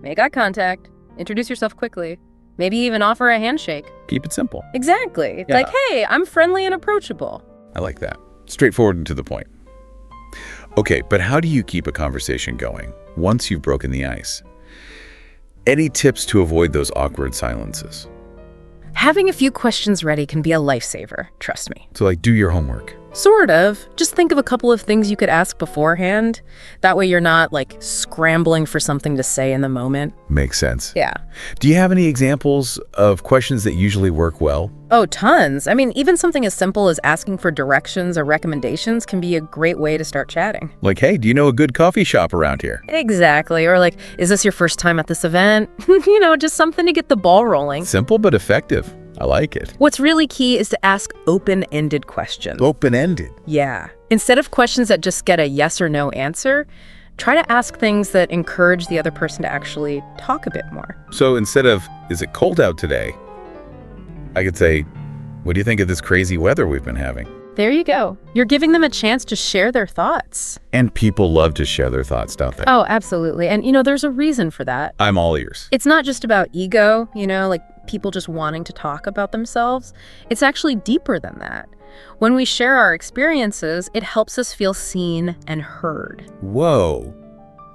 Make eye contact, introduce yourself quickly, maybe even offer a handshake. Keep it simple. Exactly. It's Yeah. like, hey, I'm friendly and approachable. I like that. Straightforward and to the point. Okay, but how do you keep a conversation going once you've broken the ice? Any tips to avoid those awkward silences? Having a few questions ready can be a lifesaver, trust me. So like do your homework. Sort of. Just think of a couple of things you could ask beforehand. That way you're not, scrambling for something to say in the moment. Makes sense. Yeah. Do you have any examples of questions that usually work well? Oh, tons. I mean, even something as simple as asking for directions or recommendations can be a great way to start chatting. Like, hey, do you know a good coffee shop around here? Exactly. Or is this your first time at this event? Just something to get the ball rolling. Simple but effective. I like it. What's really key is to ask open-ended questions. Open-ended. Yeah. Instead of questions that just get a yes or no answer, try to ask things that encourage the other person to actually talk a bit more. So instead of, is it cold out today? I could say, what do you think of this crazy weather we've been having? There you go. You're giving them a chance to share their thoughts. And people love to share their thoughts, don't they? Oh, absolutely. And, there's a reason for that. I'm all ears. It's not just about ego, people just wanting to talk about themselves. It's actually deeper than that. When we share our experiences, it helps us feel seen and heard. Whoa.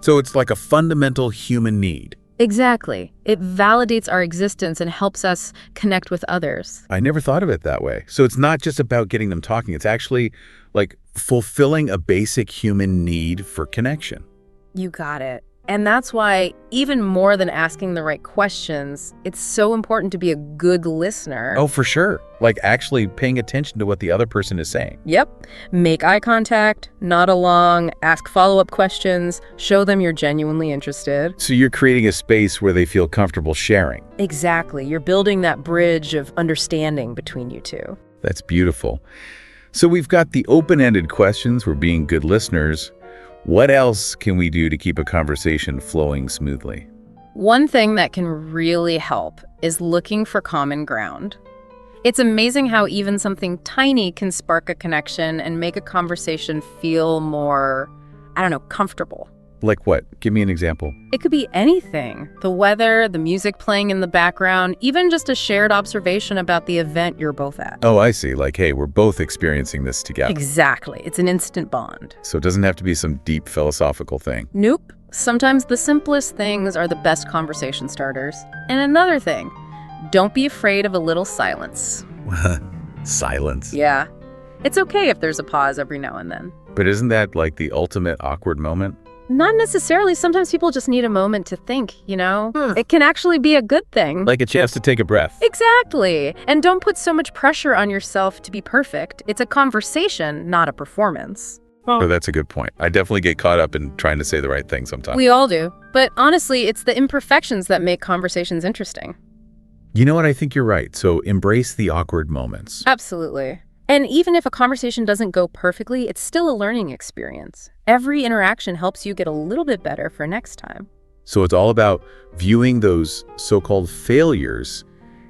So it's like a fundamental human need. Exactly. It validates our existence and helps us connect with others. I never thought of it that way. So it's not just about getting them talking. It's actually like fulfilling a basic human need for connection. You got it. And that's why, even more than asking the right questions, it's so important to be a good listener. Oh, for sure. Like actually paying attention to what the other person is saying. Yep. Make eye contact, nod along, ask follow-up questions, show them you're genuinely interested. So you're creating a space where they feel comfortable sharing. Exactly. You're building that bridge of understanding between you two. That's beautiful. So we've got the open-ended questions. We're being good listeners. What else can we do to keep a conversation flowing smoothly? One thing that can really help is looking for common ground. It's amazing how even something tiny can spark a connection and make a conversation feel more, comfortable. Like what? Give me an example. It could be anything. The weather, the music playing in the background, even just a shared observation about the event you're both at. Oh, I see. Like, hey, we're both experiencing this together. Exactly. It's an instant bond. So it doesn't have to be some deep philosophical thing. Nope. Sometimes the simplest things are the best conversation starters. And another thing, don't be afraid of a little silence. Silence. Yeah. It's okay if there's a pause every now and then. But isn't that like the ultimate awkward moment? Not necessarily. Sometimes people just need a moment to think, It can actually be a good thing. Like a chance to take a breath. Exactly. And don't put so much pressure on yourself to be perfect. It's a conversation, not a performance. Oh, that's a good point. I definitely get caught up in trying to say the right thing sometimes. We all do. But honestly, it's the imperfections that make conversations interesting. You know what? I think you're right. So embrace the awkward moments. Absolutely. And even if a conversation doesn't go perfectly, it's still a learning experience. Every interaction helps you get a little bit better for next time. So it's all about viewing those so-called failures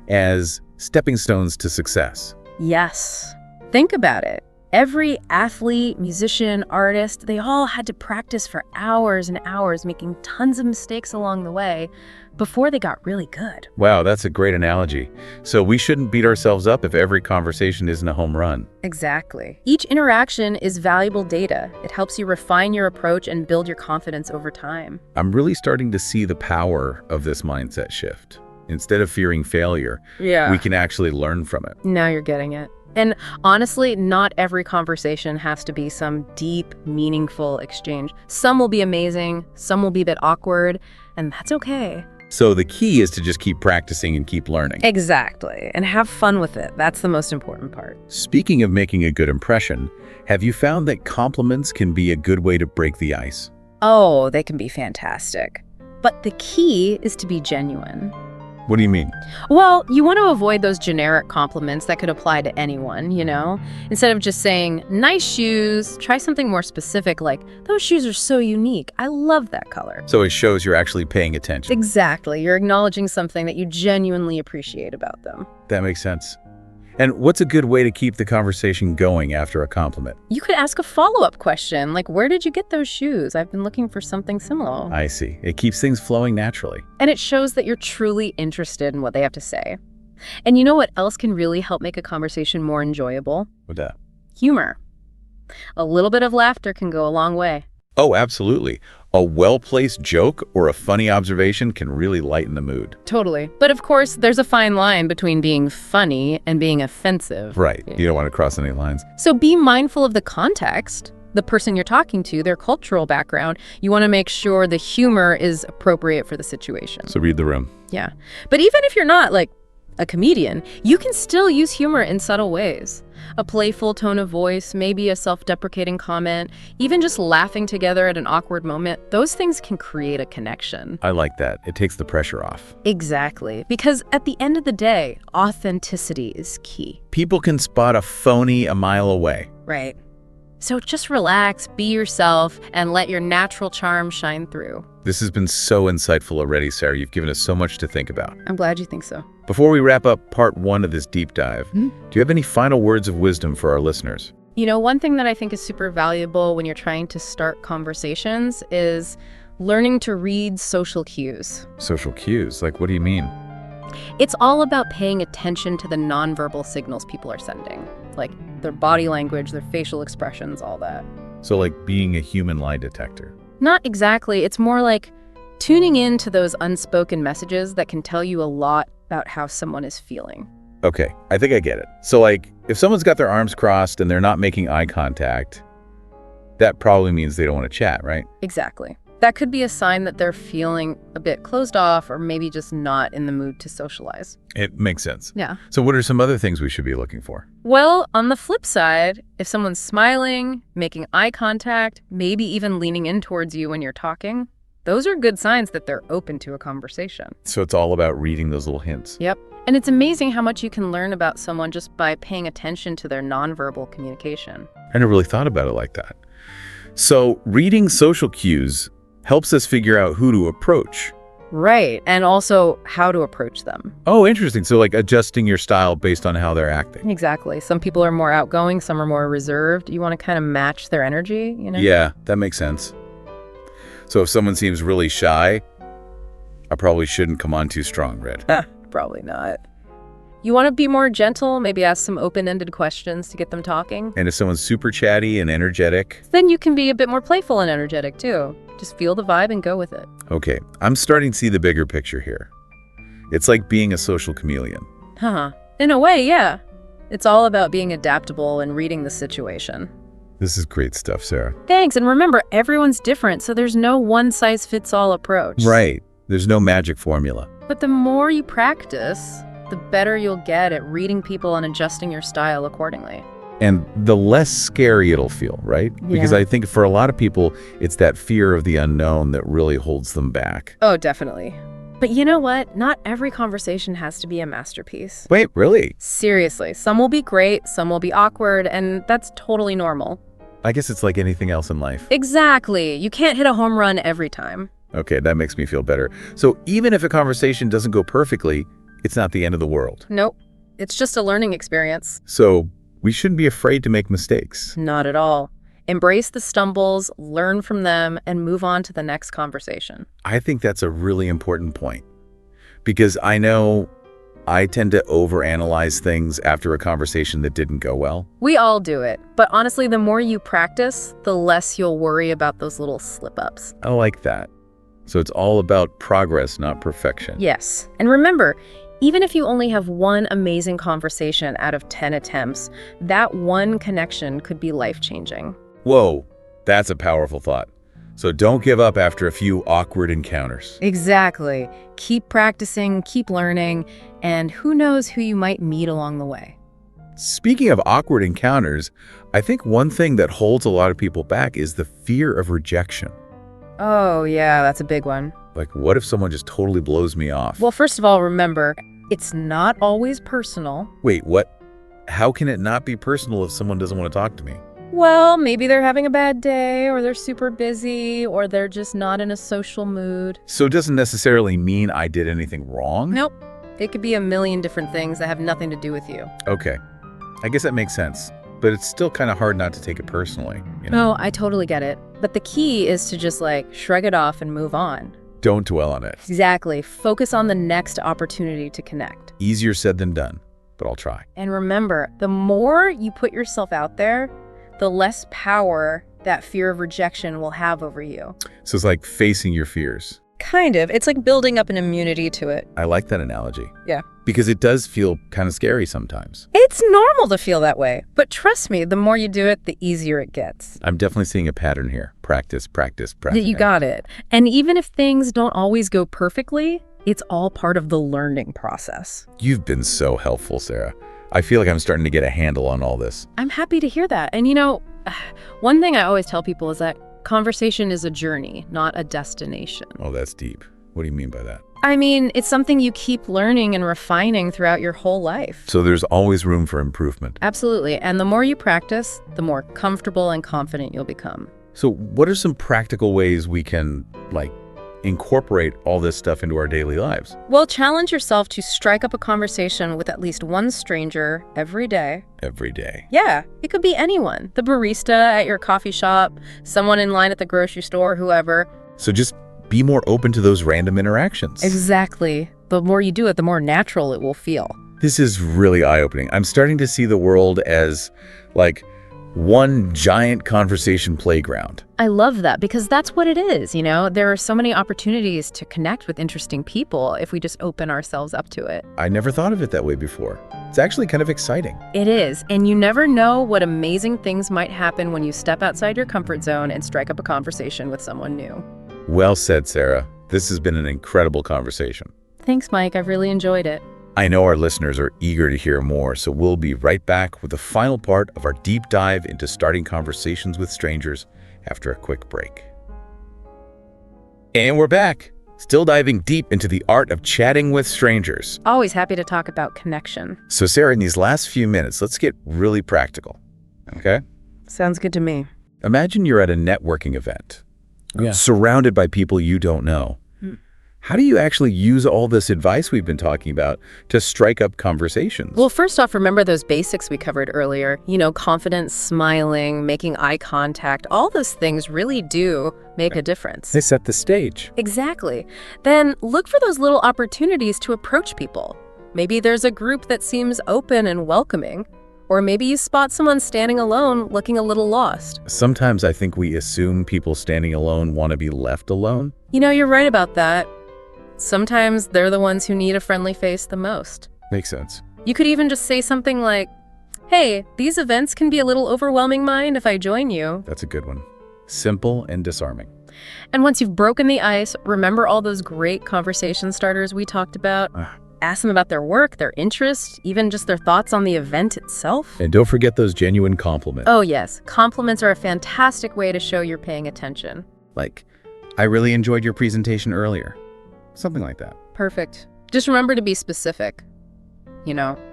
as stepping stones to success. Yes. Think about it. Every athlete, musician, artist, they all had to practice for hours and hours, making tons of mistakes along the way before they got really good. Wow, that's a great analogy. So we shouldn't beat ourselves up if every conversation isn't a home run. Exactly. Each interaction is valuable data. It helps you refine your approach and build your confidence over time. I'm really starting to see the power of this mindset shift. Instead of fearing failure, we can actually learn from it. Now you're getting it. And honestly, not every conversation has to be some deep, meaningful exchange. Some will be amazing, some will be a bit awkward, and that's okay. So the key is to just keep practicing and keep learning. Exactly. And have fun with it. That's the most important part. Speaking of making a good impression, have you found that compliments can be a good way to break the ice? Oh, they can be fantastic. But the key is to be genuine. What do you mean? Well, you want to avoid those generic compliments that could apply to anyone, Instead of just saying, nice shoes, try something more specific like, those shoes are so unique. I love that color. So it shows you're actually paying attention. Exactly. You're acknowledging something that you genuinely appreciate about them. That makes sense. And what's a good way to keep the conversation going after a compliment? You could ask a follow-up question, like, where did you get those shoes? I've been looking for something similar. I see. It keeps things flowing naturally. And it shows that you're truly interested in what they have to say. And you know what else can really help make a conversation more enjoyable? What's that? Humor. A little bit of laughter can go a long way. Oh, absolutely. A well-placed joke or a funny observation can really lighten the mood. Totally. But of course, there's a fine line between being funny and being offensive. Right. You don't want to cross any lines. So be mindful of the context, the person you're talking to, their cultural background. You want to make sure the humor is appropriate for the situation. So read the room. Yeah. But even if you're not, like, a comedian, you can still use humor in subtle ways. A playful tone of voice, maybe a self-deprecating comment, even just laughing together at an awkward moment, those things can create a connection. I like that. It takes the pressure off. Exactly. Because at the end of the day, authenticity is key. People can spot a phony a mile away. Right. So just relax, be yourself, and let your natural charm shine through. This has been so insightful already, Sarah. You've given us so much to think about. I'm glad you think so. Before we wrap up part 1 of this deep dive, do you have any final words of wisdom for our listeners? One thing that I think is super valuable when you're trying to start conversations is learning to read social cues. Social cues? Like, what do you mean? It's all about paying attention to the nonverbal signals people are sending, like their body language, their facial expressions, all that. So like being a human lie detector. Not exactly. It's more like tuning in to those unspoken messages that can tell you a lot about how someone is feeling. Okay, I think I get it. So like, if someone's got their arms crossed and they're not making eye contact, that probably means they don't want to chat, right? Exactly. That could be a sign that they're feeling a bit closed off or maybe just not in the mood to socialize. It makes sense. Yeah. So what are some other things we should be looking for? Well, on the flip side, if someone's smiling, making eye contact, maybe even leaning in towards you when you're talking, those are good signs that they're open to a conversation. So it's all about reading those little hints. Yep. And it's amazing how much you can learn about someone just by paying attention to their nonverbal communication. I never really thought about it like that. So reading social cues helps us figure out who to approach. Right. And also how to approach them. Oh, interesting. So like adjusting your style based on how they're acting. Exactly. Some people are more outgoing, some are more reserved. You want to kind of match their energy, Yeah, that makes sense. So if someone seems really shy, I probably shouldn't come on too strong, Red. Probably not. You want to be more gentle, maybe ask some open-ended questions to get them talking. And if someone's super chatty and energetic? Then you can be a bit more playful and energetic too. Just feel the vibe and go with it. Okay, I'm starting to see the bigger picture here. It's like being a social chameleon. In a way, yeah. It's all about being adaptable and reading the situation. This is great stuff, Sarah. Thanks, and remember, everyone's different, so there's no one-size-fits-all approach. Right. There's no magic formula. But the more you practice, the better you'll get at reading people and adjusting your style accordingly. And the less scary it'll feel, right? Yeah. Because I think for a lot of people, it's that fear of the unknown that really holds them back. Oh, definitely. But you know what? Not every conversation has to be a masterpiece. Wait, really? Seriously, some will be great, some will be awkward, and that's totally normal. I guess it's like anything else in life. Exactly. You can't hit a home run every time. Okay, that makes me feel better. So even if a conversation doesn't go perfectly, it's not the end of the world. Nope. It's just a learning experience. So we shouldn't be afraid to make mistakes. Not at all. Embrace the stumbles, learn from them, and move on to the next conversation. I think that's a really important point. Because I know I tend to overanalyze things after a conversation that didn't go well. We all do it. But honestly, the more you practice, the less you'll worry about those little slip-ups. I like that. So it's all about progress, not perfection. Yes. And remember, even if you only have one amazing conversation out of 10 attempts, that one connection could be life-changing. Whoa, that's a powerful thought. So don't give up after a few awkward encounters. Exactly. Keep practicing, keep learning, and who knows who you might meet along the way. Speaking of awkward encounters, I think one thing that holds a lot of people back is the fear of rejection. Oh, yeah, that's a big one. Like, what if someone just totally blows me off? Well, first of all, remember, it's not always personal. Wait, what? How can it not be personal if someone doesn't want to talk to me? Well, maybe they're having a bad day, or they're super busy, or they're just not in a social mood. So it doesn't necessarily mean I did anything wrong? Nope. It could be a million different things that have nothing to do with you. Okay. I guess that makes sense. But it's still kind of hard not to take it personally, you know? No, I totally get it. But the key is to just shrug it off and move on. Don't dwell on it. Exactly. Focus on the next opportunity to connect. Easier said than done, but I'll try. And remember, the more you put yourself out there, the less power that fear of rejection will have over you. So it's like facing your fears. Kind of. It's like building up an immunity to it. I like that analogy. Yeah. Because it does feel kind of scary sometimes. It's normal to feel that way. But trust me, the more you do it, the easier it gets. I'm definitely seeing a pattern here. Practice, practice, practice. You got it. And even if things don't always go perfectly, it's all part of the learning process. You've been so helpful, Sarah. I feel like I'm starting to get a handle on all this. I'm happy to hear that. And one thing I always tell people is that conversation is a journey, not a destination. Oh, that's deep. What do you mean by that? I mean, it's something you keep learning and refining throughout your whole life. So there's always room for improvement. Absolutely. And the more you practice, the more comfortable and confident you'll become. So what are some practical ways we can, incorporate all this stuff into our daily lives? Well, challenge yourself to strike up a conversation with at least one stranger every day. Every day. Yeah, it could be anyone. The barista at your coffee shop, someone in line at the grocery store, whoever. So just be more open to those random interactions. Exactly. The more you do it, the more natural it will feel. This is really eye-opening. I'm starting to see the world as, one giant conversation playground. I love that because that's what it is, There are so many opportunities to connect with interesting people if we just open ourselves up to it. I never thought of it that way before. It's actually kind of exciting. It is, and you never know what amazing things might happen when you step outside your comfort zone and strike up a conversation with someone new. Well said, Sarah. This has been an incredible conversation. Thanks, Mike. I've really enjoyed it. I know our listeners are eager to hear more, so we'll be right back with the final part of our deep dive into starting conversations with strangers after a quick break. And we're back, still diving deep into the art of chatting with strangers. Always happy to talk about connection. So Sarah, in these last few minutes, let's get really practical, okay? Sounds good to me. Imagine you're at a networking event, surrounded by people you don't know. How do you actually use all this advice we've been talking about to strike up conversations? Well, first off, remember those basics we covered earlier. Confidence, smiling, making eye contact. All those things really do make a difference. They set the stage. Exactly. Then look for those little opportunities to approach people. Maybe there's a group that seems open and welcoming. Or maybe you spot someone standing alone looking a little lost. Sometimes I think we assume people standing alone want to be left alone. You're right about that. Sometimes they're the ones who need a friendly face the most. Makes sense. You could even just say something like, "Hey, these events can be a little overwhelming. Mind if I join you?" That's a good one. Simple and disarming. And once you've broken the ice, remember all those great conversation starters we talked about? Ask them about their work, their interests, even just their thoughts on the event itself. And don't forget those genuine compliments. Oh yes, compliments are a fantastic way to show you're paying attention. I really enjoyed your presentation earlier. Something like that. Perfect. Just remember to be specific.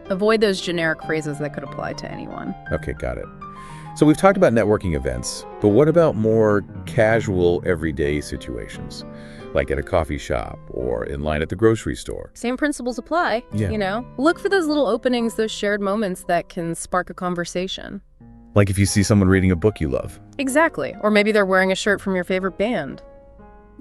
Avoid those generic phrases that could apply to anyone. Okay, got it. So we've talked about networking events, but what about more casual, everyday situations? Like at a coffee shop or in line at the grocery store. Same principles apply. Yeah. Look for those little openings, those shared moments that can spark a conversation. Like if you see someone reading a book you love. Exactly. Or maybe they're wearing a shirt from your favorite band.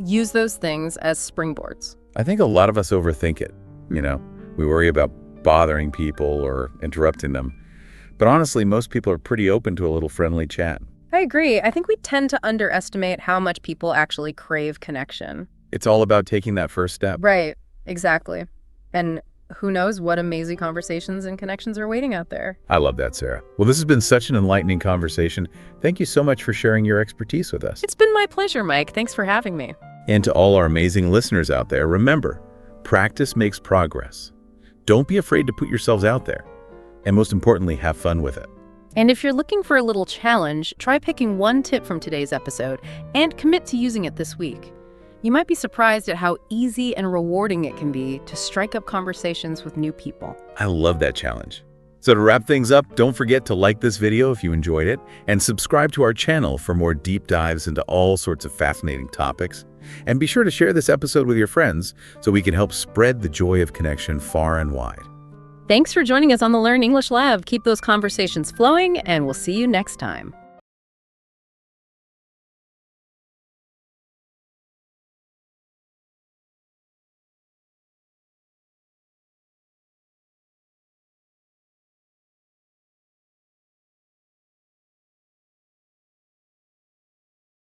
Use those things as springboards. I think a lot of us overthink it. We worry about bothering people or interrupting them. But honestly, most people are pretty open to a little friendly chat. I agree. I think we tend to underestimate how much people actually crave connection. It's all about taking that first step. Right. Exactly. And who knows what amazing conversations and connections are waiting out there. I love that, Sarah. Well, this has been such an enlightening conversation. Thank you so much for sharing your expertise with us. It's been my pleasure, Mike. Thanks for having me. And to all our amazing listeners out there, remember, practice makes progress. Don't be afraid to put yourselves out there. And most importantly, have fun with it. And if you're looking for a little challenge, try picking one tip from today's episode and commit to using it this week. You might be surprised at how easy and rewarding it can be to strike up conversations with new people. I love that challenge. So to wrap things up, don't forget to like this video if you enjoyed it and subscribe to our channel for more deep dives into all sorts of fascinating topics. And be sure to share this episode with your friends so we can help spread the joy of connection far and wide. Thanks for joining us on the Learn English Lab. Keep those conversations flowing, and we'll see you next time.